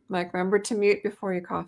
Mike, remember to mute before you cough.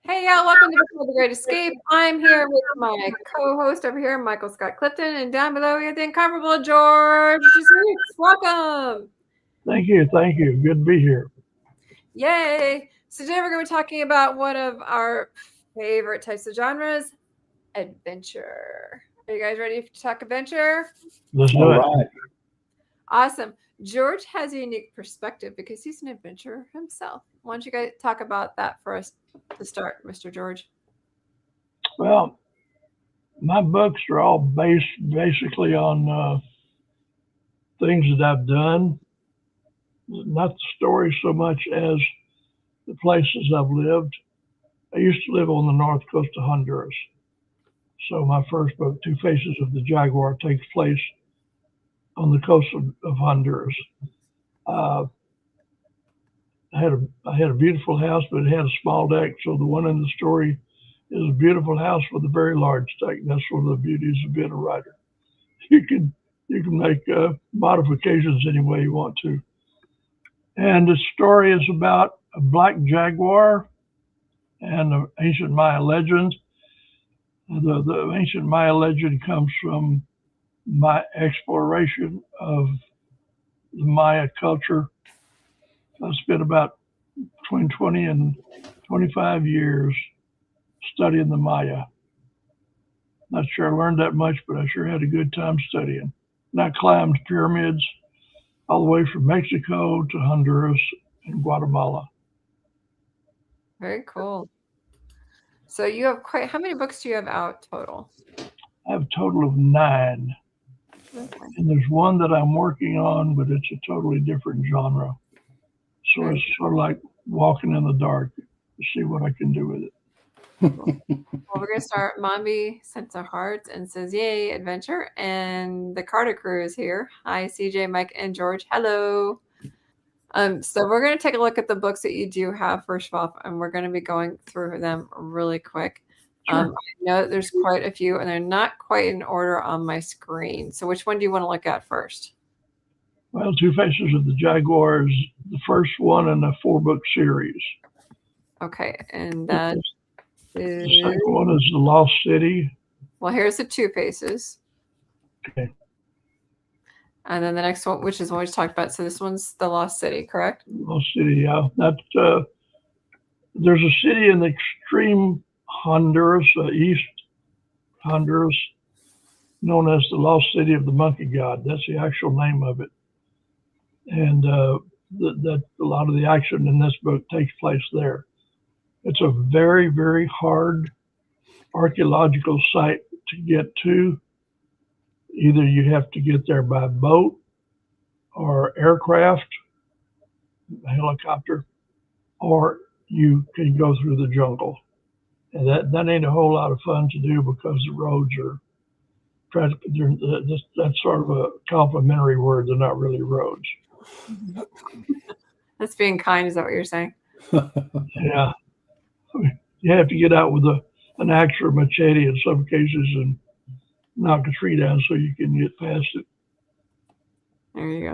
Hey, y'all, welcome to The Great Escape. I'm here with my co-host over here, Michael Scott Clifton, and down below we have the incomparable George Dismukes. Welcome. Thank you. Good to be here. Yay. So today we're going to be talking about one of our favorite types of genres, adventure. Are you guys ready to talk adventure? Let's do it. Right. Awesome. George has a unique perspective because he's an adventurer himself. Why don't you guys talk about that for us to start, Mr. George? Well, my books are all based basically on things that I've done, not the story so much as the places I've lived. I used to live on the north coast of Honduras. So my first book, Two Faces of the Jaguar, takes place on the coast of Honduras. I had a beautiful house, but it had a small deck. So the one in the story is a beautiful house with a very large deck. That's one of the beauties of being a writer. You can make modifications any way you want to. And the story is about a black jaguar and the ancient Maya legend. The ancient Maya legend comes from my exploration of the Maya culture. I spent about between 20 and 25 years studying the Maya. Not sure I learned that much, but I sure had a good time studying. And I climbed pyramids all the way from Mexico to Honduras and Guatemala. Very cool. So you have how many books do you have out total? I have a total of 9. Okay. And there's one that I'm working on, but it's a totally different genre. So it's sort of like walking in the dark to see what I can do with it. Well, we're going to start. Mombi sent our hearts and says, yay, adventure. And the Carter crew is here. Hi, CJ, Mike, and George. Hello. So we're going to take a look at the books that you do have first of all, and we're going to be going through them really quick. Sure. I know there's quite a few, and they're not quite in order on my screen. So which one do you want to look at first? Well, Two Faces of the Jaguar is the first one in a 4-book series. Okay, and that is... The second one is The Lost City. Well, here's the Two Faces. Okay. And then the next one, which is one we just talked about. So this one's The Lost City, correct? Lost City, yeah. There's a city in the extreme Honduras, East Honduras, known as the Lost City of the Monkey God. That's the actual name of it. And that a lot of the action in this book takes place there. It's a very, very hard archaeological site to get to. Either you have to get there by boat or aircraft, helicopter, or you can go through the jungle. And that ain't a whole lot of fun to do because the roads are, that's sort of a complimentary word. They're not really roads. That's being kind, is that what you're saying? Yeah. You have to get out with an axe or a machete in some cases and knock a tree down so you can get past it. There you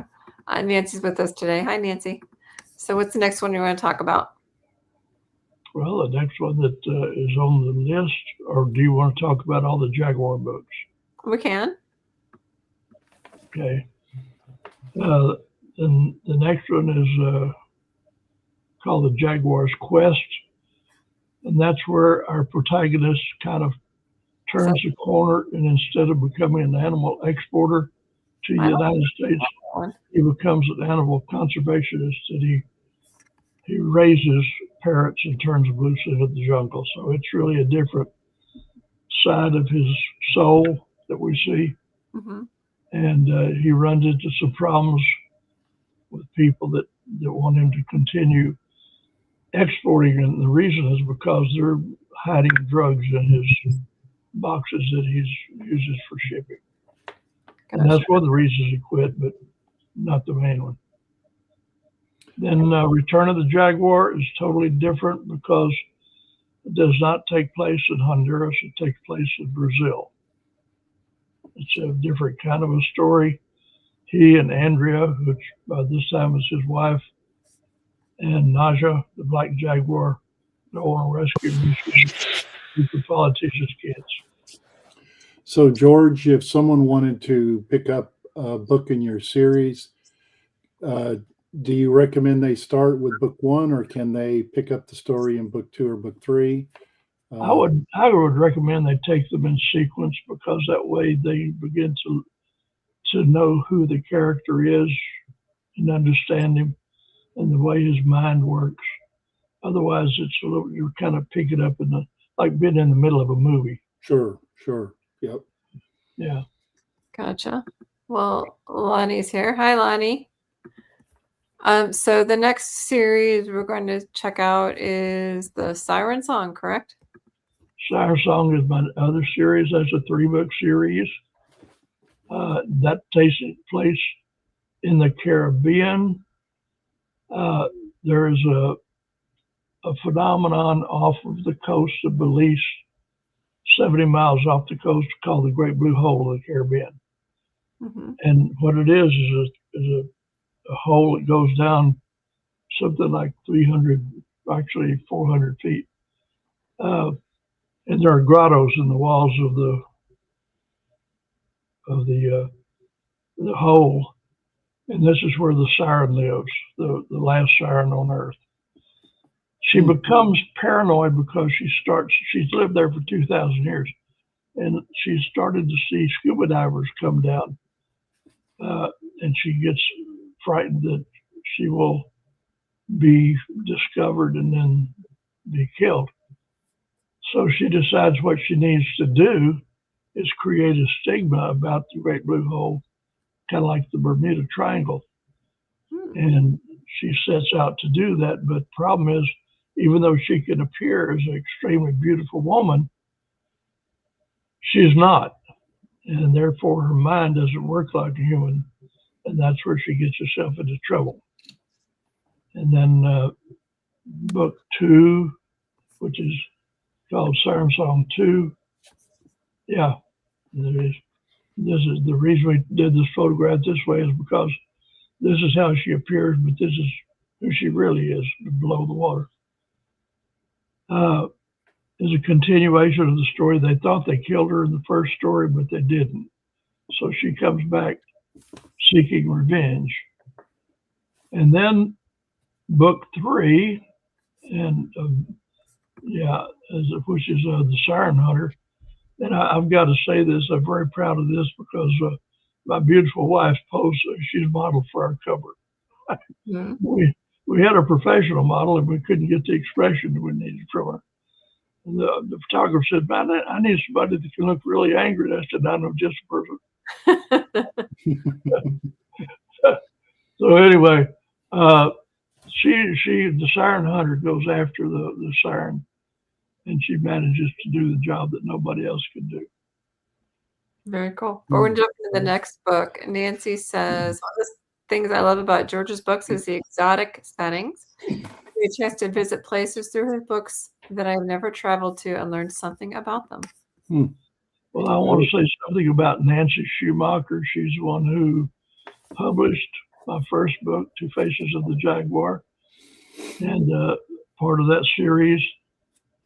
go. Nancy's with us today. Hi, Nancy. So what's the next one you want to talk about? Well, the next one that is on the list, or do you want to talk about all the Jaguar books? We can. Okay. And the next one is called The Jaguar's Quest. And that's where our protagonist kind of turns the corner, and instead of becoming an animal exporter to the United States, he becomes an animal conservationist, and he raises parrots and turns them loose into the jungle. So it's really a different side of his soul that we see, Mm-hmm. and he runs into some problems with people that want him to continue exporting, and the reason is because they're hiding drugs in his boxes that he uses for shipping, and Gotcha. that's one of the reasons he quit, but not the main one. Then Return of the Jaguar is totally different because it does not take place in Honduras. It takes place in Brazil. It's a different kind of a story. He and Andrea, which by this time is his wife, and Naja, the black jaguar, go on a rescue mission with the politician's kids. So, George, if someone wanted to pick up a book in your series, uh, do you recommend they start with book one, or can they pick up the story in book two or book three? I would recommend they take them in sequence because that way they begin to know who the character is and understand him and the way his mind works. Otherwise, it's a little you're kind of picking up in the like being in the middle of a movie. Sure, sure. Yep. Yeah. Gotcha. Well, Lonnie's here. Hi, Lonnie. So the next series we're going to check out is the Siren Song, correct? Siren Song is my other series. That's a 3-book series. That takes place in the Caribbean. There is a phenomenon off of the coast of Belize, 70 miles off the coast, called the Great Blue Hole of the Caribbean. Mm-hmm. And what it is a hole that goes down something like 300, actually 400 feet. And there are grottos in the walls of the hole, and this is where the siren lives, the last siren on Earth. She becomes paranoid because she's lived there for 2,000 years, and she started to see scuba divers come down, and she gets frightened that she will be discovered and then be killed. So she decides what she needs to do is create a stigma about the Great Blue Hole, kind of like the Bermuda Triangle. And she sets out to do that. But the problem is, even though she can appear as an extremely beautiful woman, she's not. And therefore, her mind doesn't work like a human. And that's where she gets herself into trouble. And then book 2, which is called Siren Song 2. Yeah, there is. This is the reason we did this photograph this way is because this is how she appears, but this is who she really is below the water. Is a continuation of the story. They thought they killed her in the first story, but they didn't. So she comes back seeking revenge. And then book 3, and which is the Siren Hunter. And I've got to say this, I'm very proud of this because my beautiful wife posed, she's modeled for our cover. Mm-hmm. We had a professional model and we couldn't get the expression that we needed from her. And the photographer said, "Man, I need somebody that can look really angry." I said, "I know just a person." So anyway, the Siren Hunter goes after the siren, and she manages to do the job that nobody else could do. Very cool. But we're going to jump into the next book. Nancy says, one of the things I love about George's books is the exotic settings. A chance to visit places through his books that I've never traveled to and learned something about them. Well, I want to say something about Nancy Schumacher. She's the one who published my first book, Two Faces of the Jaguar, and part of that series.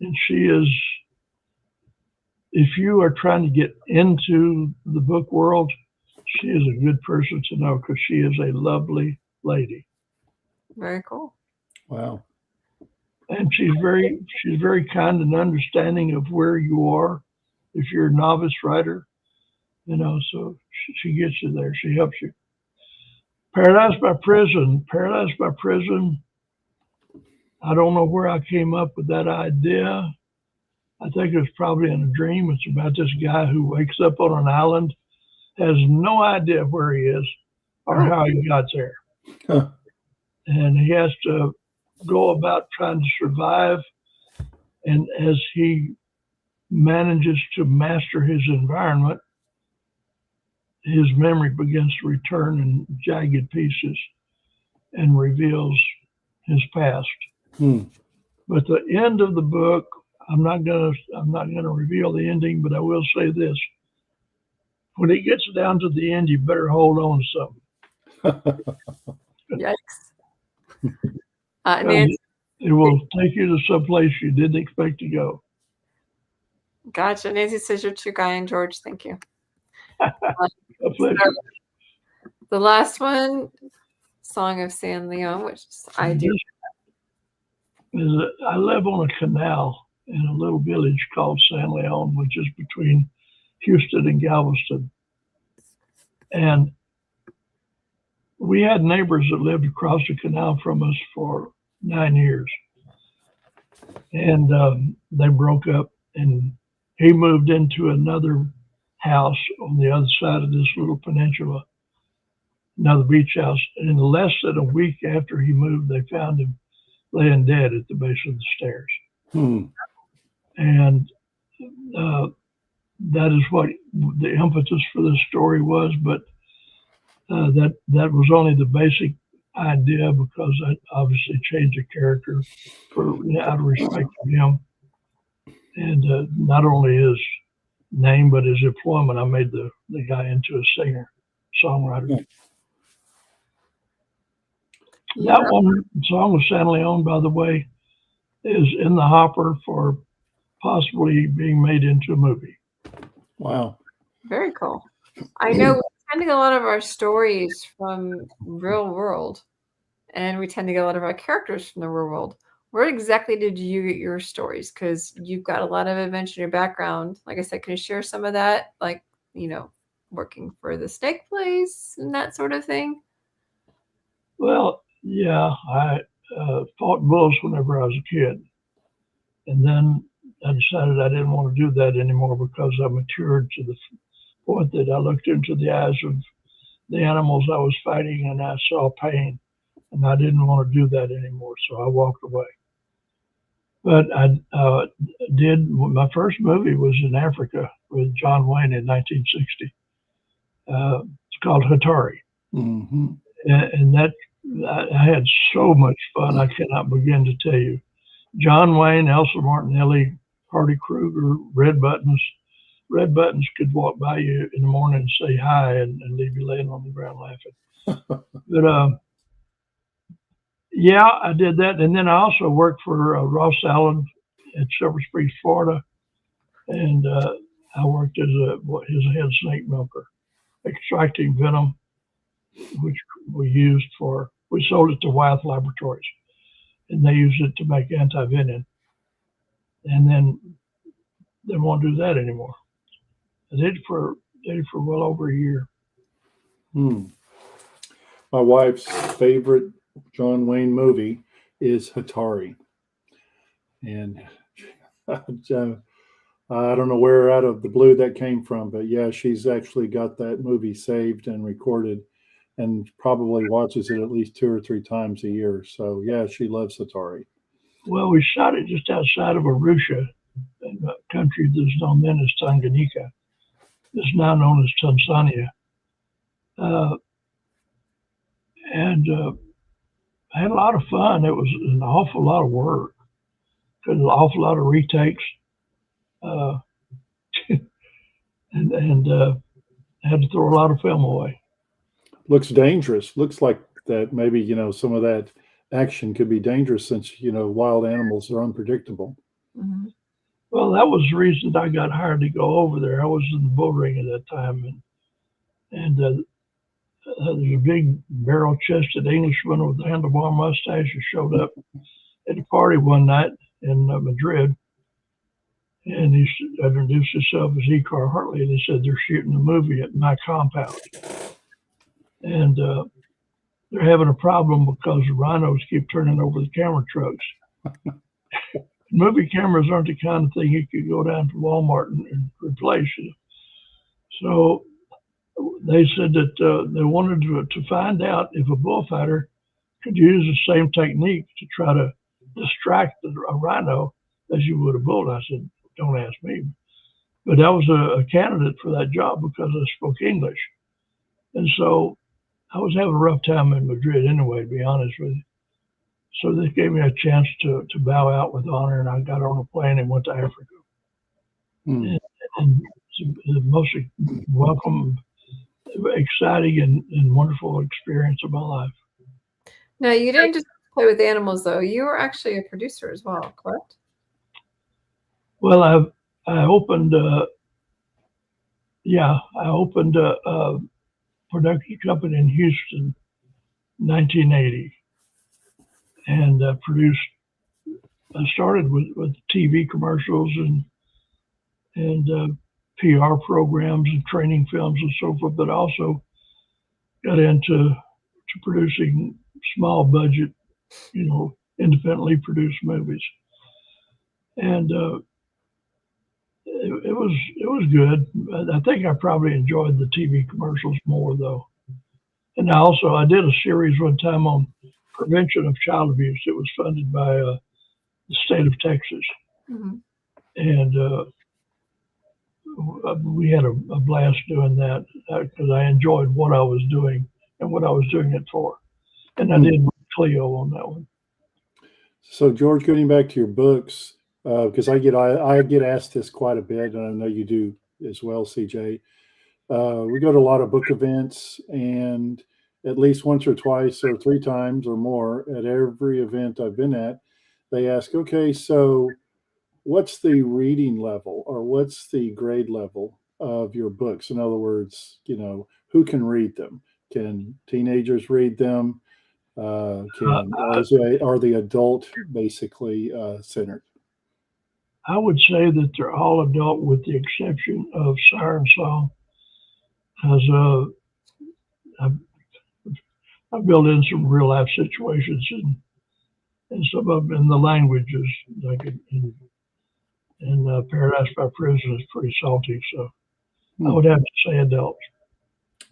And she is, if you are trying to get into the book world, she is a good person to know because she is a lovely lady. Very cool. Wow. And she's very kind and understanding of where you are. If you're a novice writer, so she gets you there. She helps you. Paradise by Prison. Paradise by Prison. I don't know where I came up with that idea, I think it was probably in a dream. It's about this guy who wakes up on an island, has no idea where he is or how he got there. Huh. And he has to go about trying to survive. And as he manages to master his environment, his memory begins to return in jagged pieces and reveals his past. Hmm. But the end of the book, I'm not gonna reveal the ending, but I will say this: when it gets down to the end, you better hold on to something. Yikes. Nancy, It will take you to some place you didn't expect to go. gotcha. Nancy says you're too kind, George. Thank you. A pleasure. The last one, Song of San Leon, which I do. I live on a canal in a little village called San Leon, which is between Houston and Galveston. And we had neighbors that lived across the canal from us for 9 years. And they broke up, and he moved into another house on the other side of this little peninsula, another beach house. And in less than a week after he moved, they found him laying dead at the base of the stairs. Hmm. And that is what the impetus for this story was. But that was only the basic idea, because I obviously changed the character out of respect for him, and not only his name but his employment. I made the guy into a singer songwriter. Yeah. That one, Song of San Leon, by the way, is in the hopper for possibly being made into a movie. Wow. Very cool. I know we tend to get a lot of our stories from real world, and we tend to get a lot of our characters from the real world. Where exactly did you get your stories? Because you've got a lot of adventure in your background. Like I said, can you share some of that? Like, working for the steak place and that sort of thing? Well, yeah, I fought bulls whenever I was a kid. And then I decided I didn't want to do that anymore, because I matured to the point that I looked into the eyes of the animals I was fighting and I saw pain, and I didn't want to do that anymore, so I walked away. But I my first movie was in Africa with John Wayne in 1960. It's called Hatari. Mm-hmm. And that I had so much fun, I cannot begin to tell you. John Wayne, Elsa Martinelli, Hardy Kruger, Red Buttons. Red Buttons could walk by you in the morning and say hi and leave you laying on the ground laughing. But yeah, I did that. And then I also worked for Ross Allen at Silver Springs, Florida. And I worked as his head snake milker, extracting venom, which we sold it to Wyeth Laboratories, and they used it to make anti-venom. And then they won't do that anymore. I did it for well over a year. Hmm. My wife's favorite John Wayne movie is Hatari. And I don't know where out of the blue that came from, but yeah, she's actually got that movie saved and recorded and probably watches it at least 2 or 3 times a year. So yeah, she loves Hatari. Well, we shot it just outside of Arusha, a country that's known then as Tanganyika. It's now known as Tanzania. And I had a lot of fun. It was an awful lot of work, an awful lot of retakes, and had to throw a lot of film away. Looks dangerous. Looks like that maybe, some of that action could be dangerous since, wild animals are unpredictable. Mm-hmm. Well, that was the reason I got hired to go over there. I was in the bull ring at that time, and there's a big barrel-chested Englishman with a handlebar mustache who showed up at a party one night in Madrid, and he introduced himself as E. Carr Hartley, and he said they're shooting a movie at my compound, and they're having a problem because the rhinos keep turning over the camera trucks. movie cameras aren't the kind of thing you could go down to Walmart and replace. So they said that they wanted to find out if a bullfighter could use the same technique to try to distract a rhino as you would a bull. I said, don't ask me. But I was a candidate for that job because I spoke English. And so I was having a rough time in Madrid anyway, to be honest with you. So they gave me a chance to bow out with honor, and I got on a plane and went to Africa. And it's the most welcome, exciting, and wonderful experience of my life. Now, you didn't just play with animals, though. You were actually a producer as well, correct? Well, I opened a production company in Houston, 1980, and produced. I started with TV commercials and PR programs and training films and so forth, but also got into producing small budget, independently produced movies, and it was good. I think I probably enjoyed the TV commercials more though. And I did a series one time on prevention of child abuse. It was funded by the state of Texas, and we had a blast doing that because I enjoyed what I was doing and what I was doing it for. And I did Cleo on that one. So, George, getting back to your books, because I get asked this quite a bit, and I know you do as well, CJ. We go to a lot of book events, and at least once or twice or three times or more at every event I've been at, they ask, okay, so what's the reading level or what's the grade level of your books? In other words, who can read them? Can teenagers read them? Are the adult basically centered? I would say that they're all adult with the exception of Siren Song, because I built in some real life situations and some of them in the languages, like in Paradise by Prison is pretty salty, so I would have to say adults.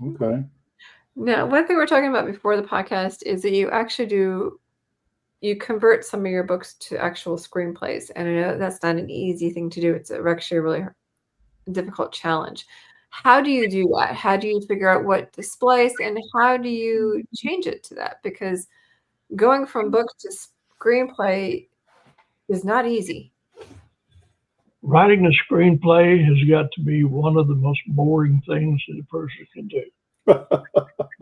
Okay. Now, one thing we were talking about before the podcast is that you actually you convert some of your books to actual screenplays. And I know that's not an easy thing to do. It's actually a really difficult challenge. How do you do that? How do you figure out what to splice and how do you change it to that? Because going from book to screenplay is not easy. Writing a screenplay has got to be one of the most boring things that a person can do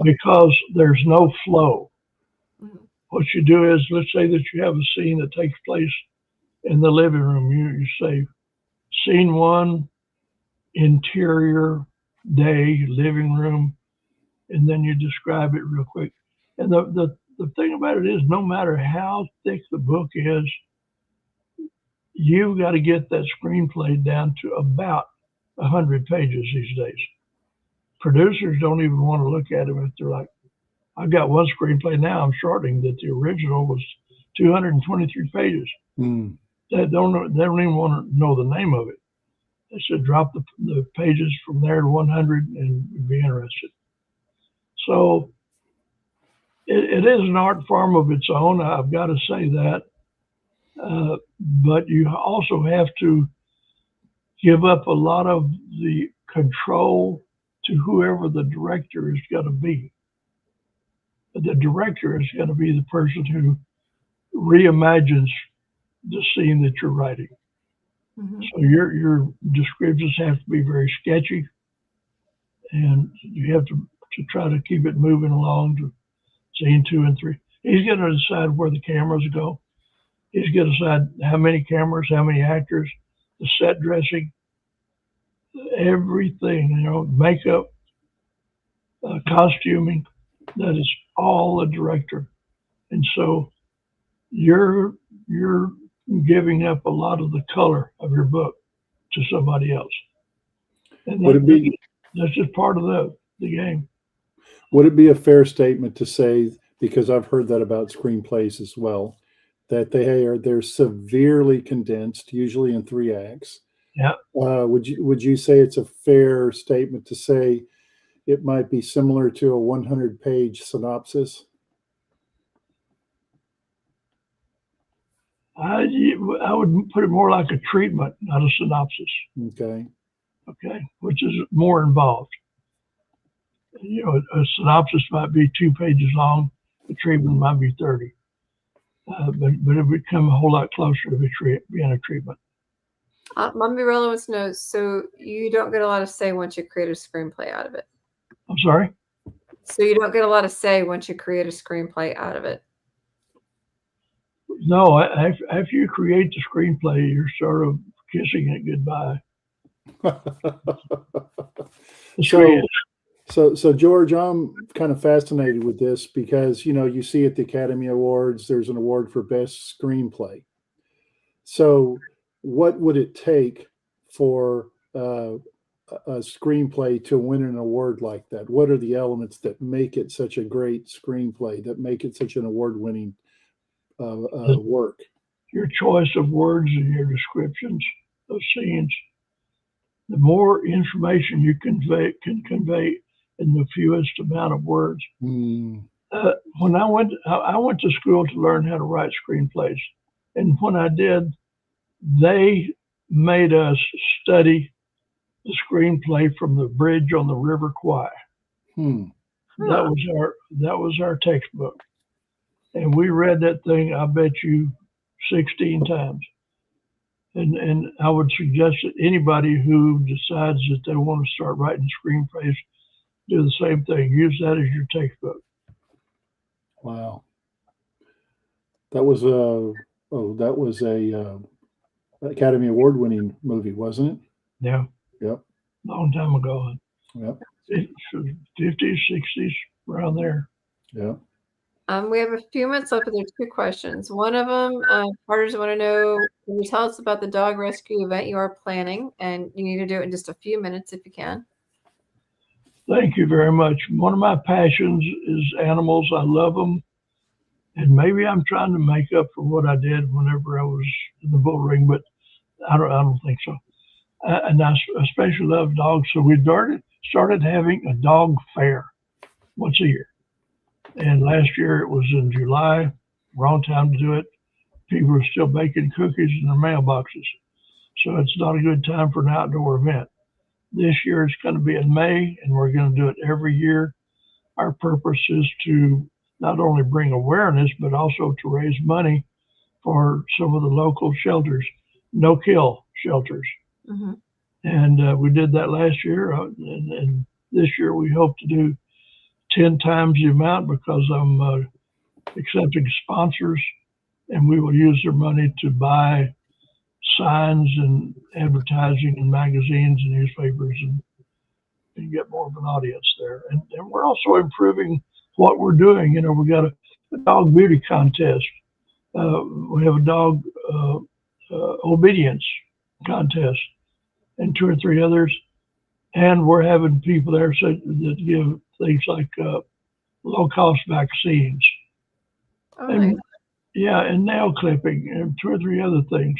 because there's no flow. What you do is, let's say that you have a scene that takes place in the living room. You say, scene one, interior, day, living room, and then you describe it real quick. And the thing about it is, no matter how thick the book is, you've got to get that screenplay down to about 100 pages these days. Producers don't even want to look at them if they're like, I've got one screenplay now, I'm shortening that the original was 223 pages. They don't even want to know the name of it. They should drop the pages from there to 100 and be interested. So it is an art form of its own, I've got to say that. But you also have to give up a lot of the control to whoever the director is going to be. The director is going to be the person who reimagines the scene that you're writing. So your descriptions have to be very sketchy, and you have to try to keep it moving along to scene 2 and 3. He's going to decide where the cameras go. He's going to decide how many cameras, how many actors, the set dressing, everything, makeup, costuming. That is all the director. And so you're giving up a lot of the color of your book to somebody else. And that's just part of the game. Would it be a fair statement to say, because I've heard that about screenplays as well, that they're severely condensed, usually in 3 acts. Yeah. Would you say it's a fair statement to say it might be similar to a 100-page synopsis? I would put it more like a treatment, not a synopsis. Okay. Okay, which is more involved. You know, a synopsis might be 2 pages long. The treatment might be 30. But it would come a whole lot closer to being a treatment. Mommy Rella wants to know, so you don't get a lot of say once you create a screenplay out of it? I'm sorry? So you don't get a lot of say once you create a screenplay out of it? No, after you create the screenplay, you're sort of kissing it goodbye. So George, I'm kind of fascinated with this because, you know, you see at the Academy Awards, there's an award for best screenplay. So what would it take for a screenplay to win an award like that? What are the elements that make it such a great screenplay, that make it such an award-winning work? Your choice of words and your descriptions of scenes. The more information you can convey in the fewest amount of words. Mm. When I went to school to learn how to write screenplays, and when I did, they made us study the screenplay from the bridge on the River Kwai. That was our textbook, and we read that thing, I bet you, 16 times. And I would suggest that anybody who decides that they want to start writing screenplays do the same thing. Use that as your textbook. Wow. That was a Academy Award winning movie, wasn't it? Yeah. Yep. Long time ago. Yep. 50s, 60s, around there. Yeah. We have a few minutes left, but there's 2 questions. One of them, partners want to know, can you tell us about the dog rescue event you are planning? And you need to do it in just a few minutes if you can. Thank you very much. One of my passions is animals. I love them. And maybe I'm trying to make up for what I did whenever I was in the bull ring, but I don't think so. And I especially love dogs. So we started having a dog fair once a year. And last year it was in July, wrong time to do it. People are still baking cookies in their mailboxes. So it's not a good time for an outdoor event. This year it's going to be in May, and we're going to do it every year. Our purpose is to not only bring awareness, but also to raise money for some of the local shelters, no-kill shelters. Mm-hmm. And we did that last year, and this year we hope to do 10 times the amount because I'm accepting sponsors, and we will use their money to buy signs and advertising in magazines and newspapers and get more of an audience there. And we're also improving what we're doing. You know, we got a dog beauty contest. We have a dog obedience contest and 2 or 3 others. And we're having people there that give things like low-cost vaccines. Oh, and, nice. Yeah, and nail clipping and 2 or 3 other things.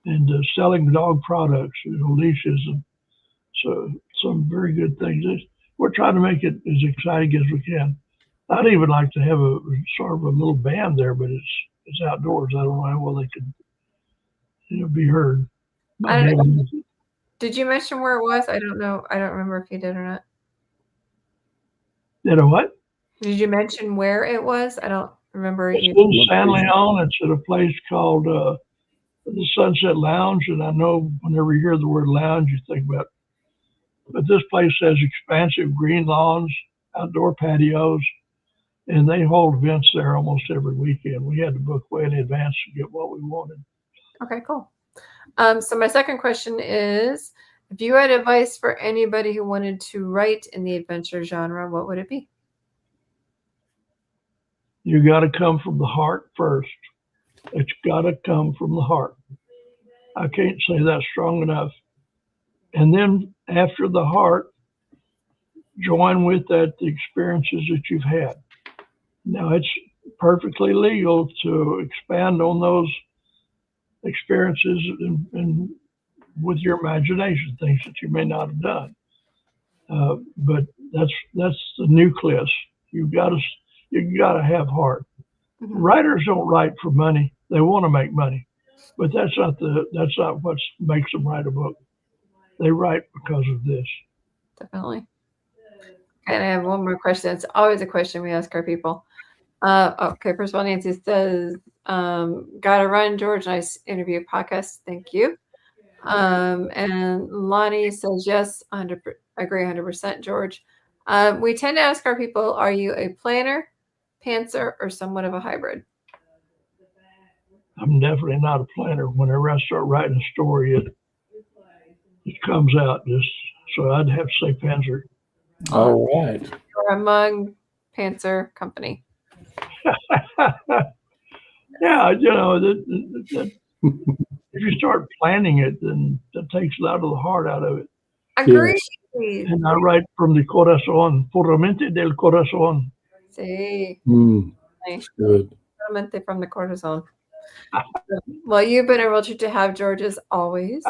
And selling dog products, you know, leashes, and so some very good things. We're trying to make it as exciting as we can. I'd even like to have a sort of a little band there, but it's outdoors. I don't know how well they could, you know, be heard. Did you mention where it was? I don't know. I don't remember if you did or not. Did a what? Did you mention where it was? I don't remember. It's in San Leon. It's at a place called the Sunset Lounge, and I know whenever you hear the word lounge, you think about. But this place has expansive green lawns, outdoor patios, and they hold events there almost every weekend. We had to book way in advance to get what we wanted. Okay, cool. So my second question is, if you had advice for anybody who wanted to write in the adventure genre, what would it be? You got to come from the heart first. It's got to come from the heart. I can't say that strong enough. And then after the heart, join with that the experiences that you've had. Now perfectly legal to expand on those experiences and with your imagination, things that you may not have done. But that's the nucleus. You gotta have heart. Mhm. Writers don't write for money. They want to make money, but that's not what makes them write a book. They write because of this. Definitely. And I have one more question. It's always a question we ask our people. Okay, first of all, Nancy says, gotta run, George. Nice interview podcast. Thank you. And Lonnie says, yes, 100, agree 100%, George. We tend to ask our people, are you a planner, pantser, or somewhat of a hybrid? I'm definitely not a planner. Whenever I start writing a story, it comes out just. So I'd have to say Panzer. All right. You're among pantser company. Yeah, if you start planning it, then that takes a lot of the heart out of it. Agreed. And I write from the corazón, puramente del corazón. Sí. That's good. Puramente from the cortisone. Well, you've been a real treat to have, George, as always.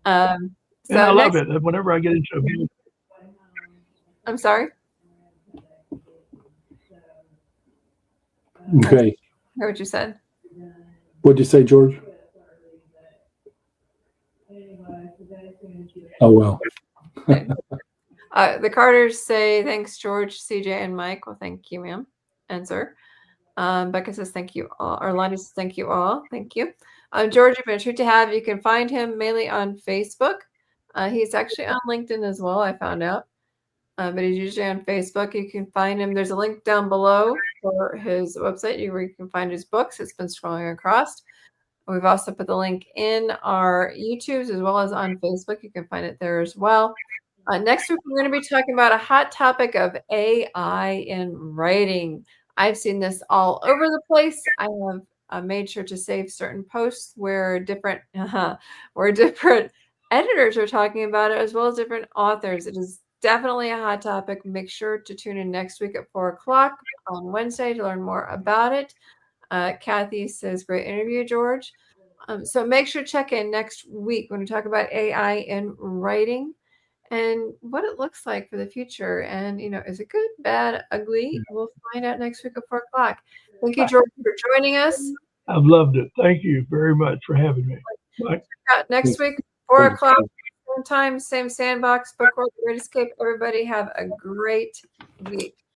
And I love it. Whenever I get into a book, I'm sorry? Okay. I heard what you said. What'd you say, George? Oh, well. The Carters say, thanks, George, CJ, and Mike. Well, thank you, ma'am and sir. Becca says, thank you all. Or Lonnie says, thank you all. Thank you. George, you've been a treat to have. You can find him mainly on Facebook. He's actually on LinkedIn as well, I found out. But he's usually on Facebook. You can find him. There's a link down below for his website where you can find his books. It's been scrolling across. We've also put the link in our YouTubes as well as on Facebook. You can find it there as well. Next week, we're going to be talking about a hot topic of AI in writing. I've seen this all over the place. I have made sure to save certain posts where different editors are talking about it, as well as different authors. It is definitely a hot topic. Make sure to tune in next week at 4 o'clock on Wednesday to learn more about it. Kathy says, great interview, George. So make sure to check in next week when we talk about AI in writing and what it looks like for the future. And, is it good, bad, ugly? We'll find out next week at 4 o'clock. Thank you, George, for joining us. I've loved it. Thank you very much for having me. Bye. Next week, 4 o'clock, same time, same sandbox, book world, Great Escape. Everybody have a great week.